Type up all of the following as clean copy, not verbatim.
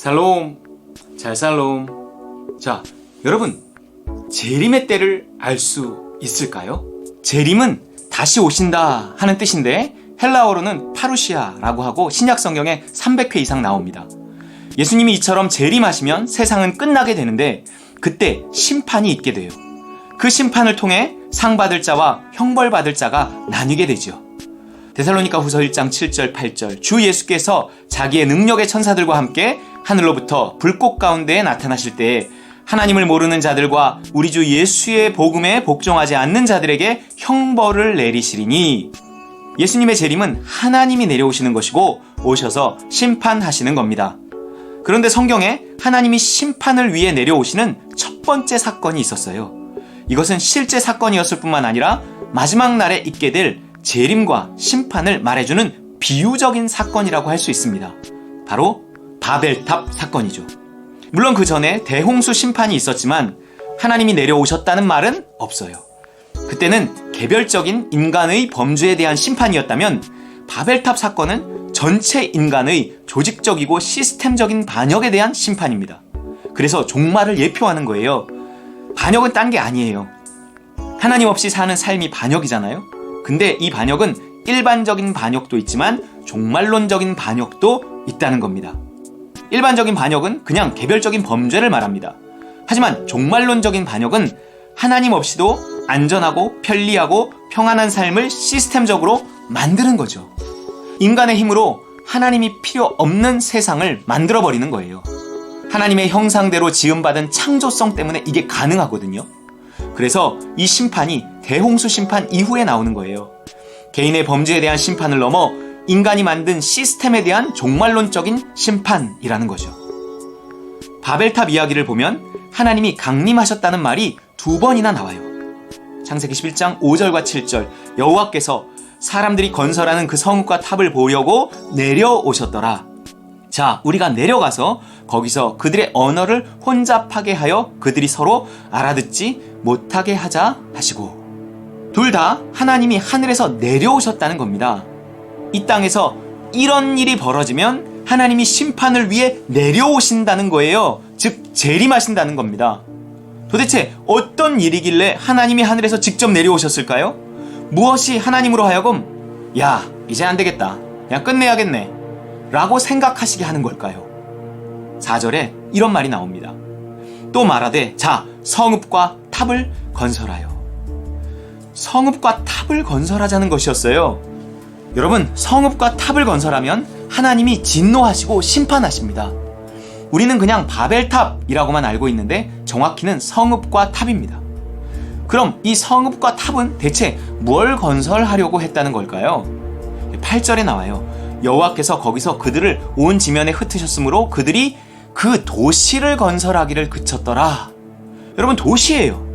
샬롬, 잘살롬. 자, 여러분, 재림의 때를 알 수 있을까요? 재림은 다시 오신다 하는 뜻인데 헬라어로는 파루시아라고 하고 신약 성경에 300회 이상 나옵니다. 예수님이 이처럼 재림하시면 세상은 끝나게 되는데 그때 심판이 있게 돼요. 그 심판을 통해 상 받을 자와 형벌 받을 자가 나뉘게 되죠. 데살로니가 후서 1장 7절 8절 주 예수께서 자기의 능력의 천사들과 함께 하늘로부터 불꽃 가운데에 나타나실 때에 하나님을 모르는 자들과 우리 주 예수의 복음에 복종하지 않는 자들에게 형벌을 내리시리니, 예수님의 재림은 하나님이 내려오시는 것이고 오셔서 심판하시는 겁니다. 그런데 성경에 하나님이 심판을 위해 내려오시는 첫 번째 사건이 있었어요. 이것은 실제 사건이었을 뿐만 아니라 마지막 날에 있게 될 재림과 심판을 말해주는 비유적인 사건이라고 할 수 있습니다. 바로 바벨탑 사건이죠. 물론 그 전에 대홍수 심판이 있었지만 하나님이 내려오셨다는 말은 없어요. 그때는 개별적인 인간의 범죄에 대한 심판이었다면 바벨탑 사건은 전체 인간의 조직적이고 시스템적인 반역에 대한 심판입니다. 그래서 종말을 예표하는 거예요. 반역은 딴 게 아니에요. 하나님 없이 사는 삶이 반역이잖아요. 근데 이 반역은 일반적인 반역도 있지만 종말론적인 반역도 있다는 겁니다. 일반적인 반역은 그냥 개별적인 범죄를 말합니다. 하지만 종말론적인 반역은 하나님 없이도 안전하고 편리하고 평안한 삶을 시스템적으로 만드는 거죠. 인간의 힘으로 하나님이 필요 없는 세상을 만들어버리는 거예요. 하나님의 형상대로 지음받은 창조성 때문에 이게 가능하거든요. 그래서 이 심판이 대홍수 심판 이후에 나오는 거예요. 개인의 범죄에 대한 심판을 넘어 인간이 만든 시스템에 대한 종말론적인 심판이라는 거죠. 바벨탑 이야기를 보면 하나님이 강림하셨다는 말이 2번이나 나와요. 창세기 11장 5절과 7절 여호와께서 사람들이 건설하는 그 성읍과 탑을 보려고 내려오셨더라. 자, 우리가 내려가서 거기서 그들의 언어를 혼잡하게 하여 그들이 서로 알아듣지 못하게 하자 하시고, 둘 다 하나님이 하늘에서 내려오셨다는 겁니다. 이 땅에서 이런 일이 벌어지면 하나님이 심판을 위해 내려오신다는 거예요. 즉 재림하신다는 겁니다. 도대체 어떤 일이길래 하나님이 하늘에서 직접 내려오셨을까요? 무엇이 하나님으로 하여금 야, 이제 안 되겠다, 그냥 끝내야겠네 라고 생각하시게 하는 걸까요? 4절에 이런 말이 나옵니다. 또 말하되 자, 성읍과 탑을 건설하여. 성읍과 탑을 건설하자는 것이었어요. 여러분, 성읍과 탑을 건설하면 하나님이 진노하시고 심판하십니다. 우리는 그냥 바벨탑이라고만 알고 있는데 정확히는 성읍과 탑입니다. 그럼 이 성읍과 탑은 대체 뭘 건설하려고 했다는 걸까요? 8절에 나와요. 여호와께서 거기서 그들을 온 지면에 흩으셨으므로 그들이 그 도시를 건설하기를 그쳤더라. 여러분, 도시예요.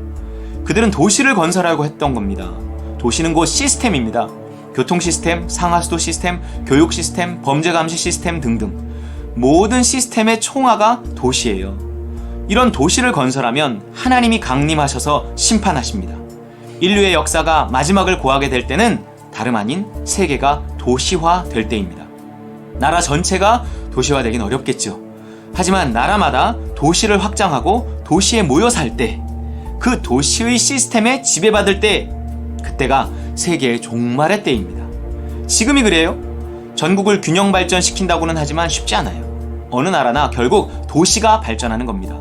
그들은 도시를 건설하려고 했던 겁니다. 도시는 곧 시스템입니다. 교통 시스템, 상하수도 시스템, 교육 시스템, 범죄 감시 시스템 등등 모든 시스템의 총화가 도시예요. 이런 도시를 건설하면 하나님이 강림하셔서 심판하십니다. 인류의 역사가 마지막을 고하게 될 때는 다름 아닌 세계가 도시화될 때입니다. 나라 전체가 도시화되긴 어렵겠죠. 하지만 나라마다 도시를 확장하고 도시에 모여 살 때, 그 도시의 시스템에 지배받을 때, 그때가 세계의 종말의 때입니다. 지금이 그래요. 전국을 균형 발전시킨다고는 하지만 쉽지 않아요. 어느 나라나 결국 도시가 발전하는 겁니다.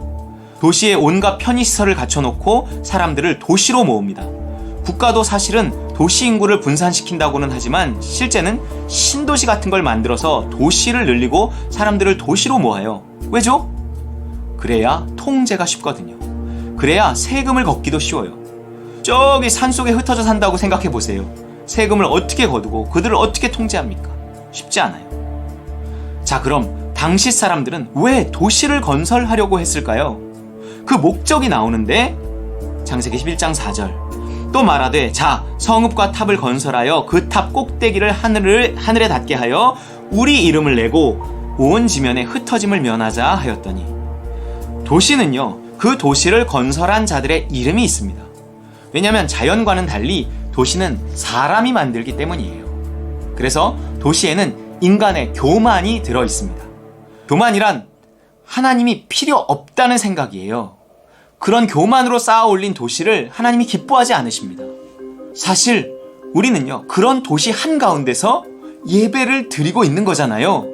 도시에 온갖 편의시설을 갖춰놓고 사람들을 도시로 모읍니다. 국가도 사실은 도시 인구를 분산시킨다고는 하지만 실제는 신도시 같은 걸 만들어서 도시를 늘리고 사람들을 도시로 모아요. 왜죠? 그래야 통제가 쉽거든요. 그래야 세금을 걷기도 쉬워요. 저기 산속에 흩어져 산다고 생각해 보세요. 세금을 어떻게 거두고 그들을 어떻게 통제합니까? 쉽지 않아요. 자, 그럼 당시 사람들은 왜 도시를 건설하려고 했을까요? 그 목적이 나오는데 창세기 11장 4절 또 말하되 자, 성읍과 탑을 건설하여 그 탑 꼭대기를 하늘에 닿게 하여 우리 이름을 내고 온 지면에 흩어짐을 면하자 하였더니, 도시는요, 그 도시를 건설한 자들의 이름이 있습니다. 왜냐하면 자연과는 달리 도시는 사람이 만들기 때문이에요. 그래서 도시에는 인간의 교만이 들어있습니다. 교만이란 하나님이 필요 없다는 생각이에요. 그런 교만으로 쌓아 올린 도시를 하나님이 기뻐하지 않으십니다. 사실 우리는요, 그런 도시 한가운데서 예배를 드리고 있는 거잖아요.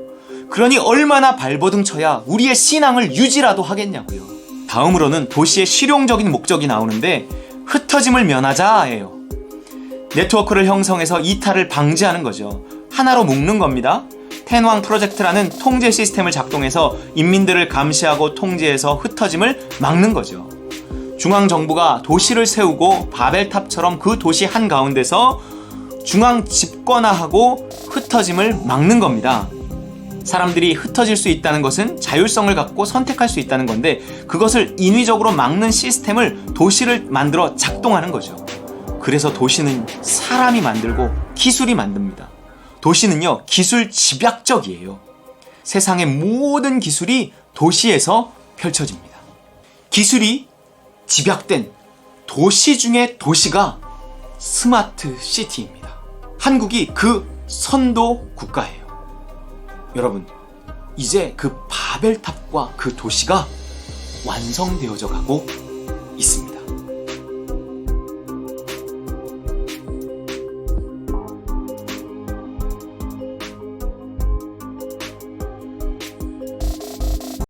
그러니 얼마나 발버둥 쳐야 우리의 신앙을 유지라도 하겠냐고요. 다음으로는 도시의 실용적인 목적이 나오는데 흩어짐을 면하자예요. 네트워크를 형성해서 이탈을 방지하는 거죠. 하나로 묶는 겁니다. 텐왕 프로젝트라는 통제 시스템을 작동해서 인민들을 감시하고 통제해서 흩어짐을 막는 거죠. 중앙정부가 도시를 세우고 바벨탑처럼 그 도시 한가운데서 중앙 집권화하고 흩어짐을 막는 겁니다. 사람들이 흩어질 수 있다는 것은 자율성을 갖고 선택할 수 있다는 건데, 그것을 인위적으로 막는 시스템을 도시를 만들어 작동하는 거죠. 그래서 도시는 사람이 만들고 기술이 만듭니다. 도시는요, 기술 집약적이에요. 세상의 모든 기술이 도시에서 펼쳐집니다. 기술이 집약된 도시 중의 도시가 스마트 시티입니다. 한국이 그 선도 국가예요. 여러분, 이제 그 바벨탑과 그 도시가 완성되어져 가고 있습니다.